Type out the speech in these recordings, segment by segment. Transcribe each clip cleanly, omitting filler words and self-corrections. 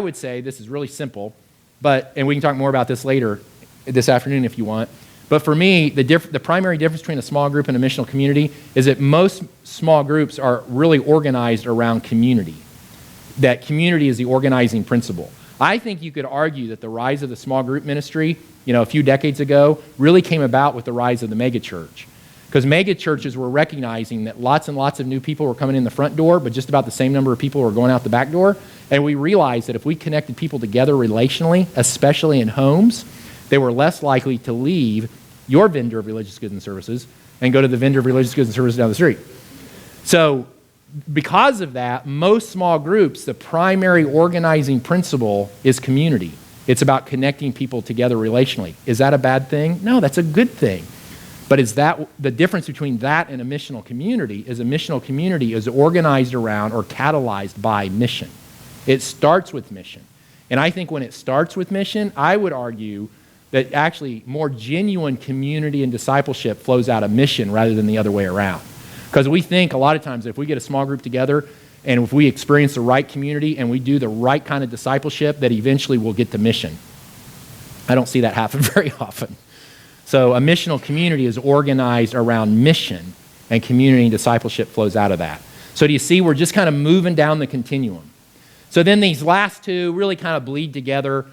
would say this is really simple, and we can talk more about this later this afternoon if you want. But for me, the primary difference between a small group and a missional community is that most small groups are really organized around community. That community is the organizing principle. I think you could argue that the rise of the small group ministry, a few decades ago, really came about with the rise of the megachurch. Because megachurches were recognizing that lots and lots of new people were coming in the front door, but just about the same number of people were going out the back door. And we realized that if we connected people together relationally, especially in homes, they were less likely to leave your vendor of religious goods and services and go to the vendor of religious goods and services down the street. So because of that, most small groups, the primary organizing principle is community. It's about connecting people together relationally. Is that a bad thing? No, that's a good thing. But is that the difference between that and a missional community is a missional community is organized around or catalyzed by mission. It starts with mission. And I think when it starts with mission, I would argue that actually more genuine community and discipleship flows out of mission rather than the other way around. Because we think a lot of times if we get a small group together and if we experience the right community and we do the right kind of discipleship, that eventually we'll get to mission. I don't see that happen very often. So a missional community is organized around mission, and community and discipleship flows out of that. So do you see we're just kind of moving down the continuum? So then these last two really kind of bleed together.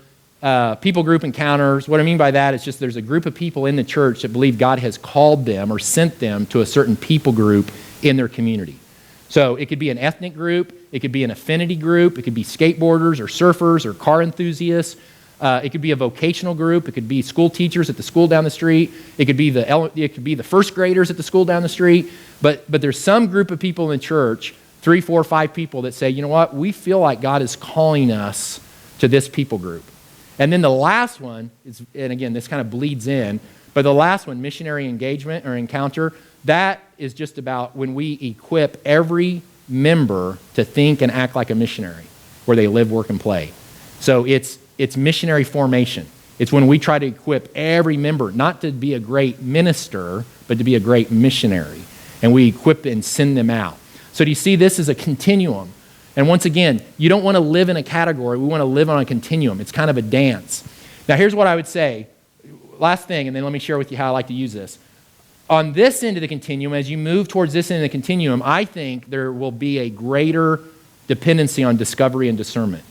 People group encounters. What I mean by that is just there's a group of people in the church that believe God has called them or sent them to a certain people group in their community. So it could be an ethnic group, it could be an affinity group, it could be skateboarders or surfers or car enthusiasts. It could be a vocational group. It could be school teachers at the school down the street. It could be the first graders at the school down the street. But there's some group of people in the church, 3, 4, 5 people that say, you know what, we feel like God is calling us to this people group. And then the last one is, and again, this kind of bleeds in, but the last one, missionary engagement or encounter, that is just about when we equip every member to think and act like a missionary, where they live, work, and play. So it's missionary formation. It's when we try to equip every member, not to be a great minister, but to be a great missionary. And we equip and send them out. So do you see this as a continuum? And once again, you don't want to live in a category. We want to live on a continuum. It's kind of a dance. Now here's what I would say. Last thing, and then let me share with you how I like to use this. On this end of the continuum, as you move towards this end of the continuum, I think there will be a greater dependency on discovery and discernment.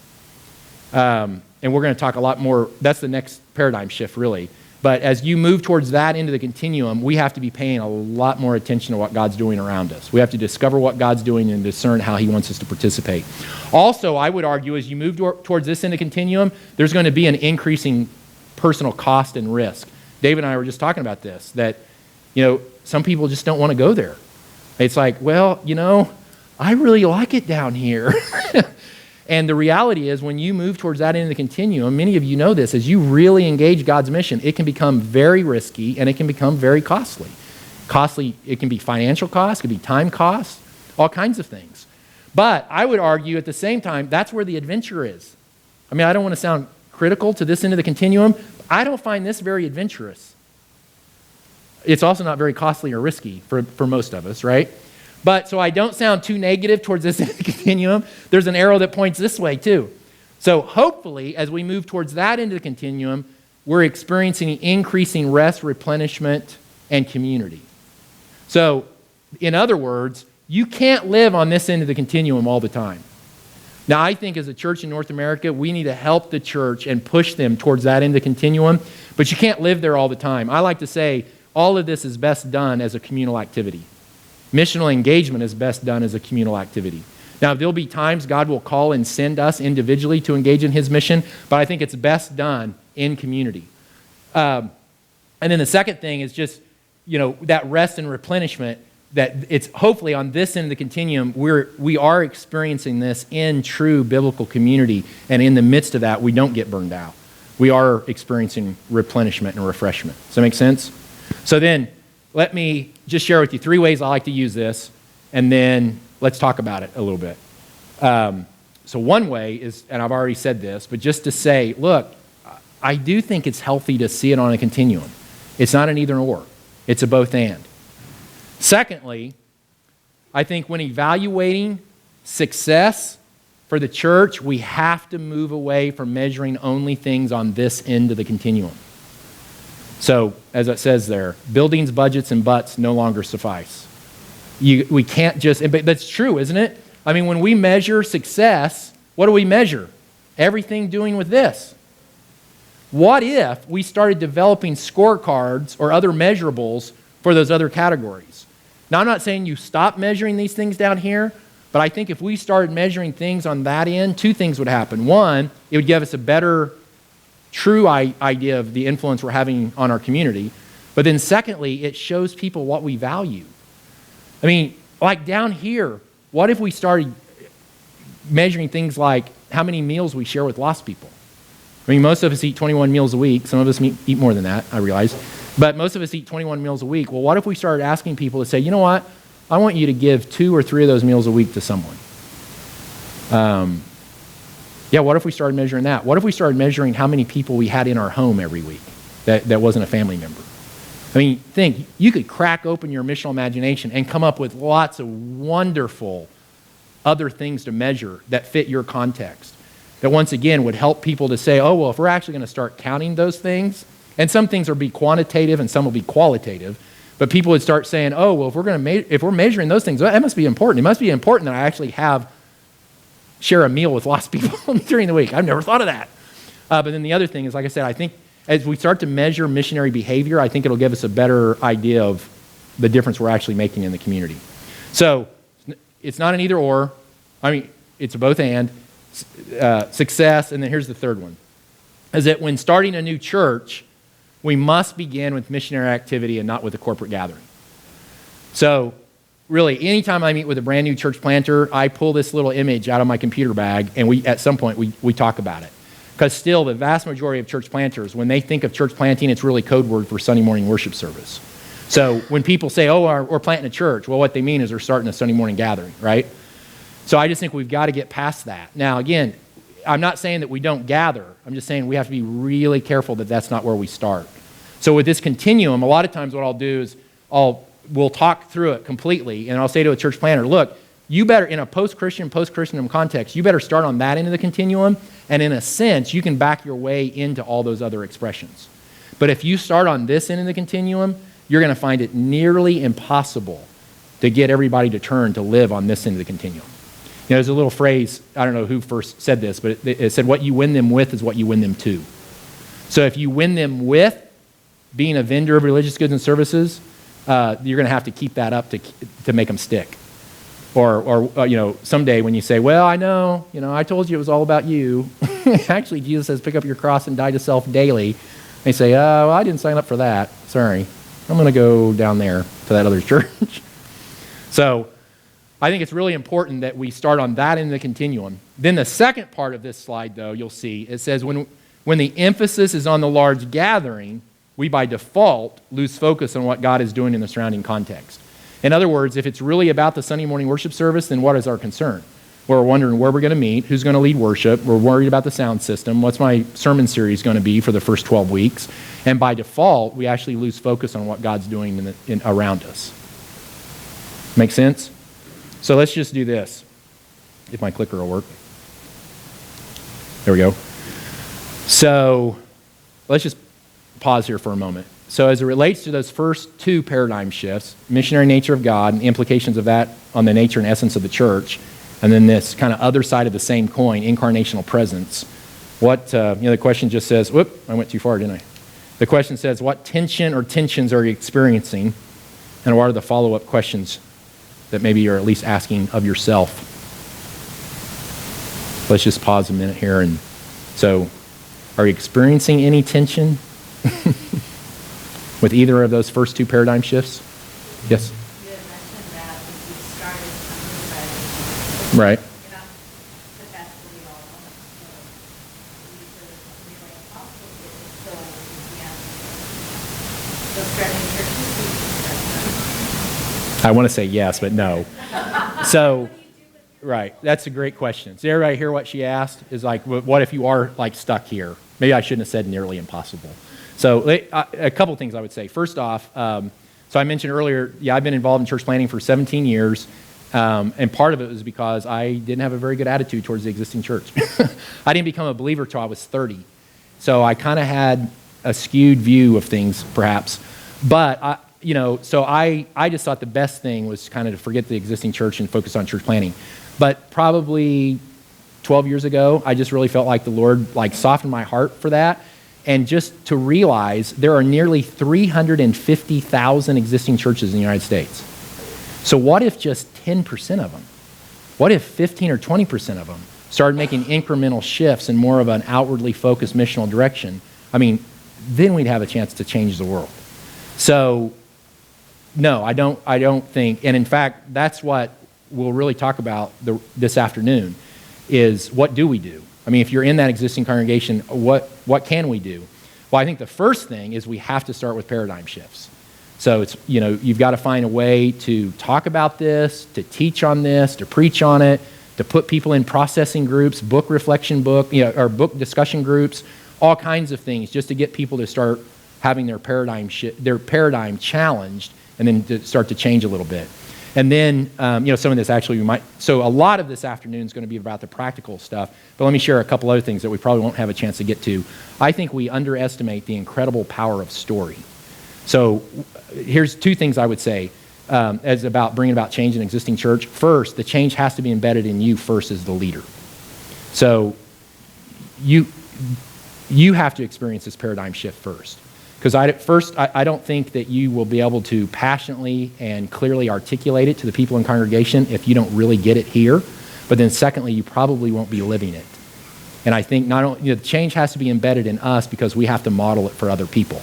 And we're going to talk a lot more. That's the next paradigm shift, really. But as you move towards that end of the continuum, we have to be paying a lot more attention to what God's doing around us. We have to discover what God's doing and discern how he wants us to participate. Also, I would argue as you move towards this end of the continuum, there's going to be an increasing personal cost and risk. David and I were just talking about this, that some people just don't want to go there. It's like, well, I really like it down here. And the reality is when you move towards that end of the continuum, many of you know this, as you really engage God's mission, it can become very risky and it can become very costly. Costly, it can be financial costs, it can be time costs, all kinds of things. But I would argue at the same time, that's where the adventure is. I mean, I don't want to sound critical to this end of the continuum. I don't find this very adventurous. It's also not very costly or risky for most of us, right? But so I don't sound too negative towards this end of the continuum. There's an arrow that points this way too. So hopefully, as we move towards that end of the continuum, we're experiencing increasing rest, replenishment, and community. So, in other words, you can't live on this end of the continuum all the time. Now, I think as a church in North America, we need to help the church and push them towards that end of the continuum, but you can't live there all the time. I like to say all of this is best done as a communal activity. Missional engagement is best done as a communal activity. Now, there'll be times God will call and send us individually to engage in his mission, but I think it's best done in community. And then the second thing is just, that rest and replenishment, that it's hopefully on this end of the continuum, we are experiencing this in true biblical community, and in the midst of that, we don't get burned out. We are experiencing replenishment and refreshment. Does that make sense? So then, let me just share with you 3 ways I like to use this, and then let's talk about it a little bit. So one way is, and I've already said this, but just to say, look, I do think it's healthy to see it on a continuum. It's not an either or. It's a both and. Secondly, I think when evaluating success for the church, we have to move away from measuring only things on this end of the continuum. So, as it says there, buildings, budgets, and butts no longer suffice. We can't just, but that's true, isn't it? I mean, when we measure success, what do we measure? Everything doing with this. What if we started developing scorecards or other measurables for those other categories? Now, I'm not saying you stop measuring these things down here, but I think if we started measuring things on that end, two things would happen. One, it would give us a better, true idea of the influence we're having on our community. But then secondly, it shows people what we value. I mean, like down here, what if we started measuring things like how many meals we share with lost people? I mean, most of us eat 21 meals a week. Some of us eat more than that, I realize. But most of us eat 21 meals a week. Well, what if we started asking people to say, you know what? I want you to give 2 or 3 of those meals a week to someone. What if we started measuring that? What if we started measuring how many people we had in our home every week that wasn't a family member? I mean, think, you could crack open your missional imagination and come up with lots of wonderful other things to measure that fit your context. That once again would help people to say, oh, well, if we're actually going to start counting those things, and some things will be quantitative and some will be qualitative, but people would start saying, oh, well, if we're measuring those things, well, that must be important. It must be important that I actually share a meal with lost people during the week. I've never thought of that. But then the other thing is, like I said, I think as we start to measure missionary behavior, I think it'll give us a better idea of the difference we're actually making in the community. So it's not an either or. I mean, it's a both and. Success, and then here's the third one, is that when starting a new church, we must begin with missionary activity and not with a corporate gathering. So really, anytime I meet with a brand new church planter, I pull this little image out of my computer bag, and at some point we talk about it. Because still, the vast majority of church planters, when they think of church planting, it's really code word for Sunday morning worship service. So when people say, oh, we're planting a church, well, what they mean is they're starting a Sunday morning gathering, right? So I just think we've got to get past that. Now, again, I'm not saying that we don't gather. I'm just saying we have to be really careful that that's not where we start. So with this continuum, a lot of times what I'll do is we'll talk through it completely, and I'll say to a church planter, look, you better, in a post-Christian context, you better start on that end of the continuum, and in a sense, you can back your way into all those other expressions. But if you start on this end of the continuum, you're going to find it nearly impossible to get everybody to turn to live on this end of the continuum. You know, there's a little phrase, I don't know who first said this, but it said, what you win them with is what you win them to. So if you win them with being a vendor of religious goods and services, you're going to have to keep that up to make them stick. Or someday when you say, well, I told you it was all about you. Actually, Jesus says, pick up your cross and die to self daily. They say, oh, well, I didn't sign up for that. Sorry. I'm going to go down there to that other church. So I think it's really important that we start on that end of the continuum. Then the second part of this slide, though, you'll see, it says when the emphasis is on the large gathering, we by default lose focus on what God is doing in the surrounding context. In other words, if it's really about the Sunday morning worship service, then what is our concern? We're wondering where we're going to meet, who's going to lead worship. We're worried about the sound system. What's my sermon series going to be for the first 12 weeks? And by default, we actually lose focus on what God's doing around us. Make sense? So let's just do this, if my clicker will work. There we go. So let's just pause here for a moment. So as it relates to those first two paradigm shifts, missionary nature of God and the implications of that on the nature and essence of the church, and then this kind of other side of the same coin, incarnational presence, the question just says, I went too far, didn't I? The question says, what tension or tensions are you experiencing? And what are the follow-up questions that maybe you're at least asking of yourself? Let's just pause a minute here. And so, are you experiencing any tension with either of those first two paradigm shifts? Yes? You had mentioned that if you started on this side, Right. you're not capacity all alone. So these are really impossible to get so again. So starting churches, I want to say yes, but no. So, right, that's a great question. Does everybody hear what she asked? Is like, what if you are like stuck here? Maybe I shouldn't have said nearly impossible. So a couple things I would say. First off, so I mentioned earlier, I've been involved in church planting for 17 years. And part of it was because I didn't have a very good attitude towards the existing church. I didn't become a believer till I was 30. So I kind of had a skewed view of things, perhaps. But, I just thought the best thing was kind of to forget the existing church and focus on church planting. But probably 12 years ago, I just really felt like the Lord softened my heart for that. And just to realize there are nearly 350,000 existing churches in the United States. So what if just 10% of them, what if 15 or 20% of them started making incremental shifts in more of an outwardly focused missional direction? I mean, then we'd have a chance to change the world. So, no, I don't think, and in fact, that's what we'll really talk about this afternoon, is what do we do? I mean, if you're in that existing congregation, what can we do? Well, I think the first thing is we have to start with paradigm shifts. So it's, you've got to find a way to talk about this, to teach on this, to preach on it, to put people in processing groups, book reflection or book discussion groups, all kinds of things, just to get people to start having their paradigm challenged, and then to start to change a little bit. And then, some of this actually so a lot of this afternoon is going to be about the practical stuff, but let me share a couple other things that we probably won't have a chance to get to. I think we underestimate the incredible power of story. So here's two things I would say as about bringing about change in existing church. First, the change has to be embedded in you first as the leader. So you have to experience this paradigm shift first. Because I don't think that you will be able to passionately and clearly articulate it to the people in congregation if you don't really get it here. But then secondly, you probably won't be living it. And I think not only the change has to be embedded in us because we have to model it for other people.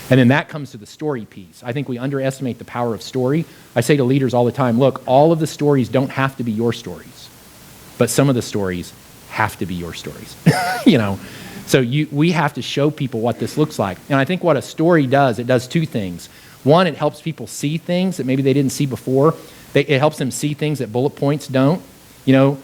And then that comes to the story piece. I think we underestimate the power of story. I say to leaders all the time, look, all of the stories don't have to be your stories, but some of the stories have to be your stories. So we have to show people what this looks like. And I think what a story does, it does two things. One, it helps people see things that maybe they didn't see before. It helps them see things that bullet points don't. You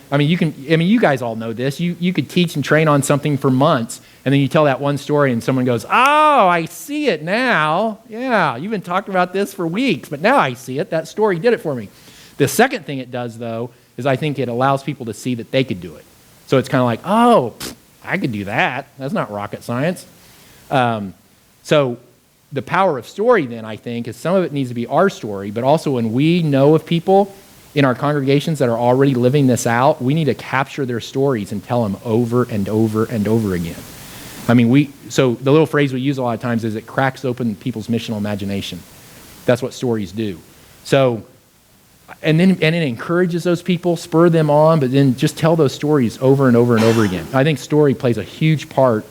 guys all know this. You could teach and train on something for months, and then you tell that one story and someone goes, oh, I see it now. Yeah, you've been talking about this for weeks, but now I see it. That story did it for me. The second thing it does, though, is I think it allows people to see that they could do it. So it's kind of like, oh, I could do that. That's not rocket science. So the power of story then, I think, is some of it needs to be our story, but also when we know of people in our congregations that are already living this out, we need to capture their stories and tell them over and over and over again. So the little phrase we use a lot of times is it cracks open people's missional imagination. That's what stories do. So, and it encourages those people, spur them on, but then just tell those stories over and over and over again. I think story plays a huge part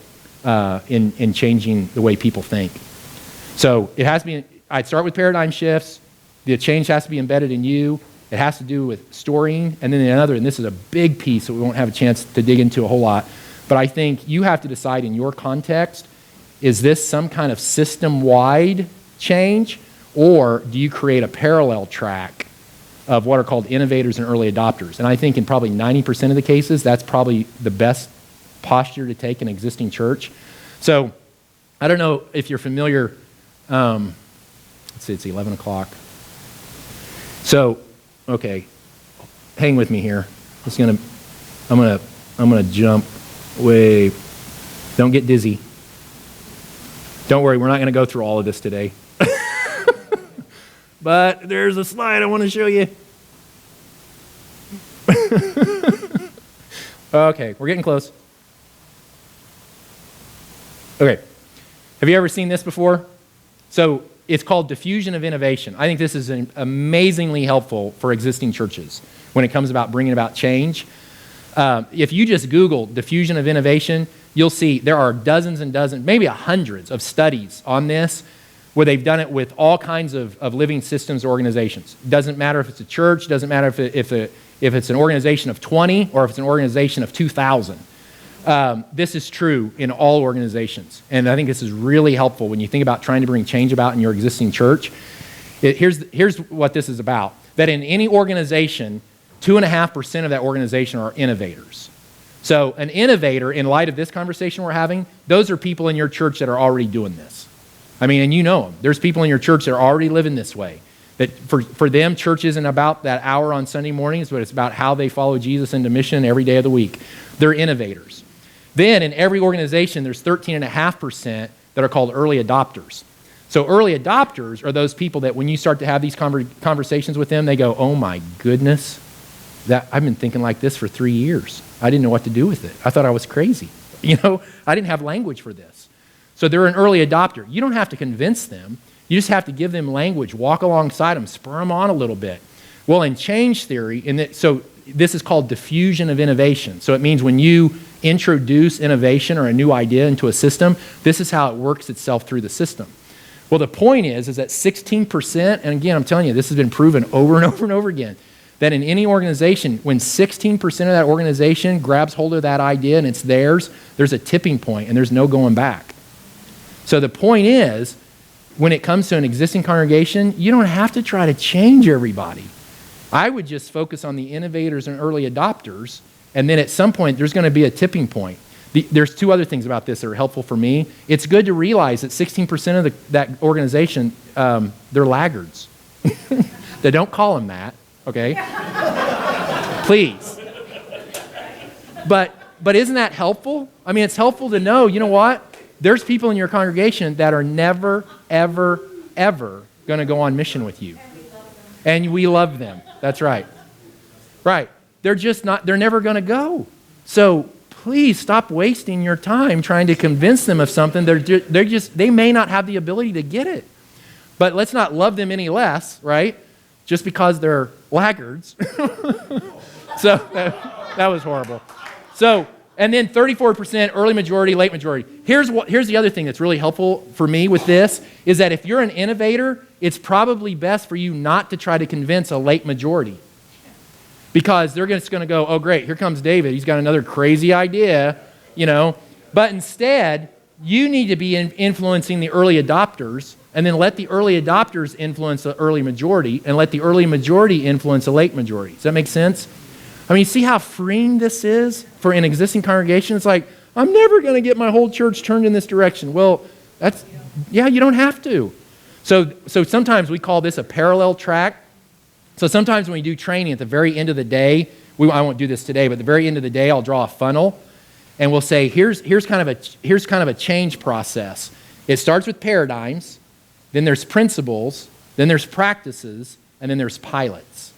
in changing the way people think. So it has to be, I'd start with paradigm shifts. The change has to be embedded in you. It has to do with storying. And then another, and this is a big piece that we won't have a chance to dig into a whole lot, but I think you have to decide in your context, is this some kind of system-wide change, or do you create a parallel track of what are called innovators and early adopters? And I think in probably 90% of the cases, that's probably the best posture to take in an existing church. So I don't know if you're familiar, let's see, it's 11 o'clock. So, okay, hang with me here. I'm gonna jump way, don't get dizzy. Don't worry, we're not gonna go through all of this today. But there's a slide I want to show you. Okay, we're getting close. Okay, have you ever seen this before? So it's called Diffusion of Innovation. I think this is amazingly helpful for existing churches when it comes about bringing about change. If you just Google Diffusion of Innovation, you'll see there are dozens and dozens, maybe hundreds of studies on this where they've done it with all kinds of living systems organizations. Doesn't matter if it's a church, doesn't matter if it's an organization of 20 or if it's an organization of 2,000. This is true in all organizations. And I think this is really helpful when you think about trying to bring change about in your existing church. Here's what this is about. That in any organization, 2.5% of that organization are innovators. So an innovator, in light of this conversation we're having, those are people in your church that are already doing this. And you know them. There's people in your church that are already living this way. That for them, church isn't about that hour on Sunday mornings, but it's about how they follow Jesus into mission every day of the week. They're innovators. Then in every organization, there's 13.5% that are called early adopters. So early adopters are those people that when you start to have these conversations with them, they go, oh my goodness, I've been thinking like this for 3 years. I didn't know what to do with it. I thought I was crazy. I didn't have language for this. So they're an early adopter. You don't have to convince them. You just have to give them language, walk alongside them, spur them on a little bit. Well, in change theory, so this is called diffusion of innovation. So it means when you introduce innovation or a new idea into a system, this is how it works itself through the system. Well, the point is that 16%, and again, I'm telling you, this has been proven over and over and over again, that in any organization, when 16% of that organization grabs hold of that idea and it's theirs, there's a tipping point and there's no going back. So the point is, when it comes to an existing congregation, you don't have to try to change everybody. I would just focus on the innovators and early adopters, and then at some point, there's going to be a tipping point. There's two other things about this that are helpful for me. It's good to realize that 16% of that organization, they're laggards. They don't call them that, okay? Please. But isn't that helpful? I mean, it's helpful to know, you know what? There's people in your congregation that are never, ever, ever going to go on mission with you. And we love them. That's right. Right. They're never going to go. So please stop wasting your time trying to convince them of something. They may not have the ability to get it. But let's not love them any less, right? Just because they're laggards. So that was horrible. So, and then 34% early majority, late majority. Here's the other thing that's really helpful for me with this, is that if you're an innovator, it's probably best for you not to try to convince a late majority. Because they're just going to go, oh great, here comes David. He's got another crazy idea, But instead, you need to be influencing the early adopters, and then let the early adopters influence the early majority, and let the early majority influence the late majority. Does that make sense? I mean, you see how freeing this is for an existing congregation? It's like, I'm never going to get my whole church turned in this direction. Well, you don't have to. So sometimes we call this a parallel track. So sometimes when we do training at the very end of the day, I won't do this today, but at the very end of the day, I'll draw a funnel, and we'll say, here's kind of a change process. It starts with paradigms, then there's principles, then there's practices, and then there's pilots.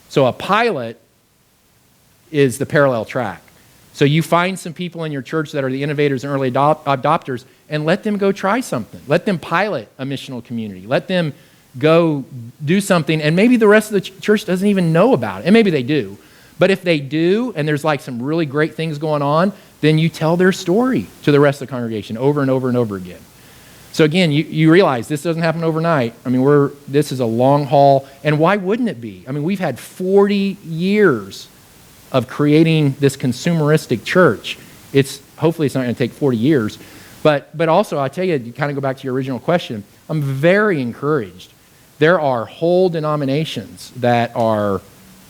So a pilot is the parallel track. So you find some people in your church that are the innovators and early adopters, and let them go try something. Let them pilot a missional community. Let them go do something, and maybe the rest of the church doesn't even know about it, and maybe they do. But if they do, and there's like some really great things going on, then you tell their story to the rest of the congregation over and over and over again. So again, you realize this doesn't happen overnight. I mean, this is a long haul, and why wouldn't it be? I mean, we've had 40 years of creating this consumeristic church. Hopefully it's not going to take 40 years, but also I tell you, to kind of go back to your original question, I'm very encouraged. There are whole denominations that are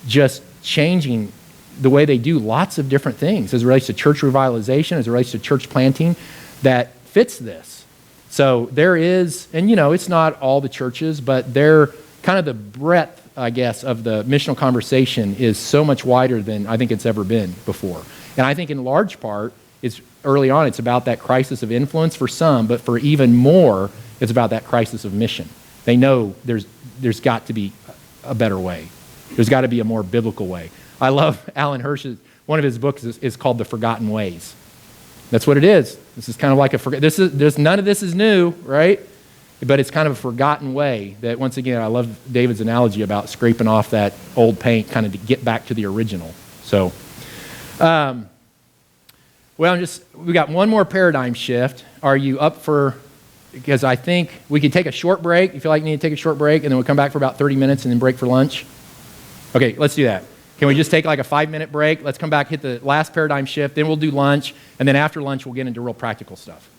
just changing the way they do lots of different things as it relates to church revitalization, as it relates to church planting, that fits this. So there is, and it's not all the churches, but they're kind of the breadth, I guess, of the missional conversation is so much wider than I think it's ever been before. And I think in large part, early on, it's about that crisis of influence for some, but for even more, it's about that crisis of mission. They know there's got to be a better way. There's got to be a more biblical way. I love Alan Hirsch's, one of his books is called The Forgotten Ways. That's what it is. This is kind of like none of this is new, right? But it's kind of a forgotten way that, once again, I love David's analogy about scraping off that old paint kind of to get back to the original. So, we got one more paradigm shift. Are you up for, because I think we could take a short break. You feel like you need to take a short break, and then we'll come back for about 30 minutes and then break for lunch? Okay, let's do that. Can we just take like a 5-minute break? Let's come back, hit the last paradigm shift, then we'll do lunch, and then after lunch, we'll get into real practical stuff.